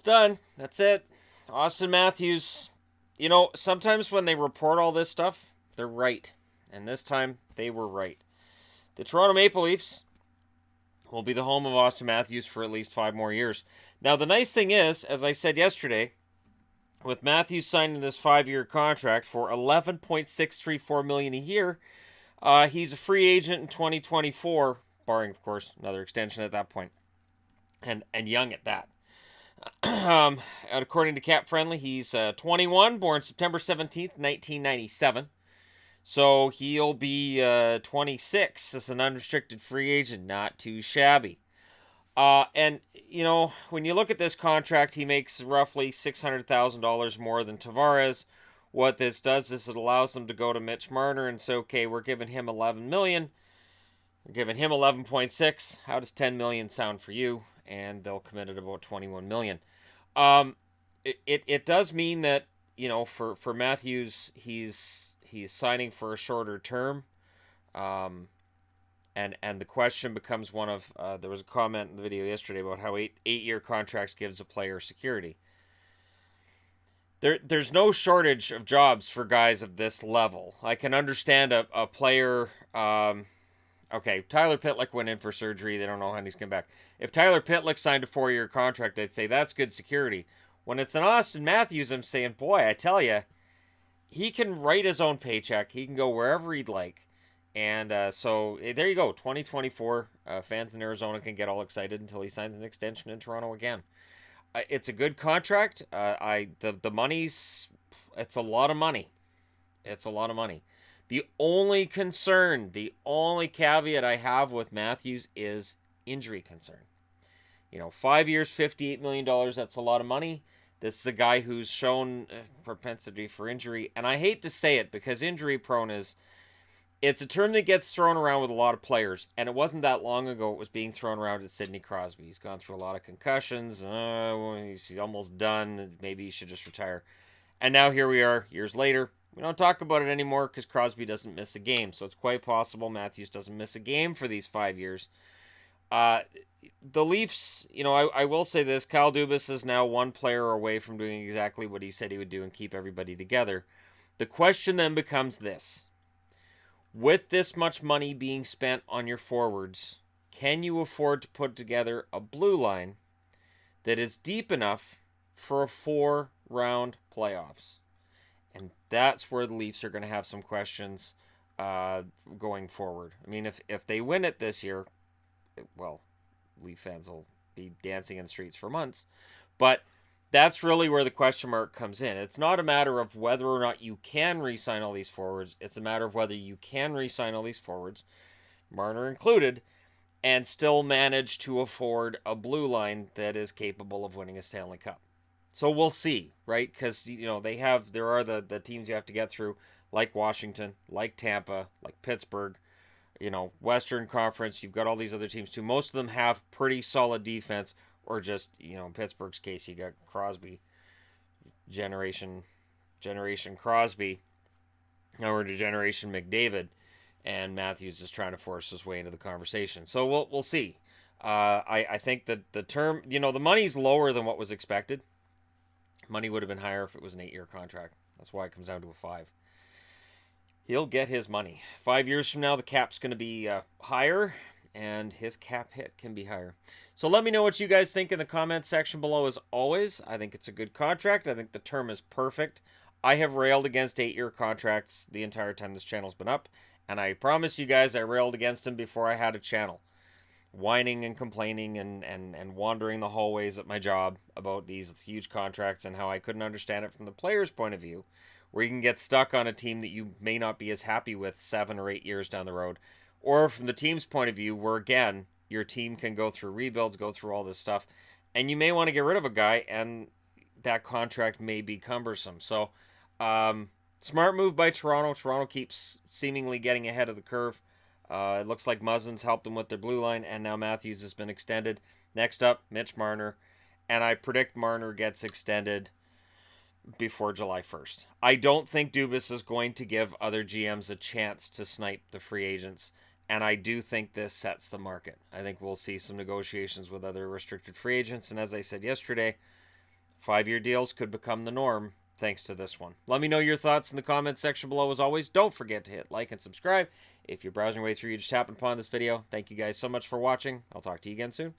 It's done. That's it. Austin Matthews. Sometimes when they report all this stuff, they're right. And this time, they were right. The Toronto Maple Leafs will be the home of Austin Matthews for at least 5 more years. Now, the nice thing is, as I said yesterday, with Matthews signing this 5-year contract for $11.634 million a year, he's a free agent in 2024, barring, of course, another extension at that point, and young at that. According to Cap Friendly, he's 21, born September 17th, 1997. So he'll be 26 as an unrestricted free agent. Not too shabby. And, when you look at this contract, he makes roughly $600,000 more than Tavares. What this does is it allows them to go to Mitch Marner and say, okay, we're giving him $11 million. We're giving him 11.6. How does $10 million sound for you? And they'll commit at about $21 million. It does mean that, for Matthews, he's signing for a shorter term. And the question becomes one of, there was a comment in the video yesterday about how eight-year contracts gives a player security. There's no shortage of jobs for guys of this level. I can understand a player. Okay, Tyler Pitlick went in for surgery. They don't know when he's coming back. If Tyler Pitlick signed a 4-year contract, I'd say that's good security. When it's an Austin Matthews, I'm saying, boy, I tell you, he can write his own paycheck. He can go wherever he'd like. And so there you go. 2024, fans in Arizona can get all excited until he signs an extension in Toronto again. It's a good contract. The money's, it's a lot of money. It's a lot of money. The only concern, the only caveat I have with Matthews is injury concern. 5 years, $58 million, that's a lot of money. This is a guy who's shown propensity for injury. And I hate to say it because injury prone it's a term that gets thrown around with a lot of players. And it wasn't that long ago it was being thrown around at Sidney Crosby. He's gone through a lot of concussions. He's almost done. Maybe he should just retire. And now here we are, years later. We don't talk about it anymore because Crosby doesn't miss a game. So it's quite possible Matthews doesn't miss a game for these 5 years. The Leafs, I will say this. Kyle Dubas is now one player away from doing exactly what he said he would do and keep everybody together. The question then becomes this. With this much money being spent on your forwards, can you afford to put together a blue line that is deep enough for a 4-round playoffs? And that's where the Leafs are going to have some questions going forward. I mean, if they win it this year, well, Leaf fans will be dancing in the streets for months. But that's really where the question mark comes in. It's not a matter of whether or not you can re-sign all these forwards. It's a matter of whether you can re-sign all these forwards, Marner included, and still manage to afford a blue line that is capable of winning a Stanley Cup. So we'll see, right? Because, there are the teams you have to get through, like Washington, like Tampa, like Pittsburgh, Western Conference. You've got all these other teams too. Most of them have pretty solid defense, or just, in Pittsburgh's case, you got Crosby, Generation Crosby, now we're to Generation McDavid, and Matthews is trying to force his way into the conversation. So we'll see. I think that the term, the money's lower than what was expected. Money would have been higher if it was an 8-year contract. That's why it comes down to a 5. He'll get his money. 5 years from now, the cap's going to be higher, and his cap hit can be higher. So let me know what you guys think in the comments section below. As always, I think it's a good contract. I think the term is perfect. I have railed against 8-year contracts the entire time this channel's been up, and I promise you guys I railed against them before I had a channel. Whining and complaining and wandering the hallways at my job about these huge contracts and how I couldn't understand it from the player's point of view, where you can get stuck on a team that you may not be as happy with 7 or 8 years down the road. Or from the team's point of view, where, again, your team can go through rebuilds, go through all this stuff, and you may want to get rid of a guy, and that contract may be cumbersome. So, smart move by Toronto. Toronto keeps seemingly getting ahead of the curve. It looks like Muzzin's helped them with their blue line, and now Matthews has been extended. Next up, Mitch Marner, and I predict Marner gets extended before July 1st. I don't think Dubas is going to give other GMs a chance to snipe the free agents, and I do think this sets the market. I think we'll see some negotiations with other restricted free agents, and as I said yesterday, 5-year deals could become the norm thanks to this one. Let me know your thoughts in the comments section below. As always, don't forget to hit like and subscribe. If you're browsing your way through, you just happened upon this video. Thank you guys so much for watching. I'll talk to you again soon.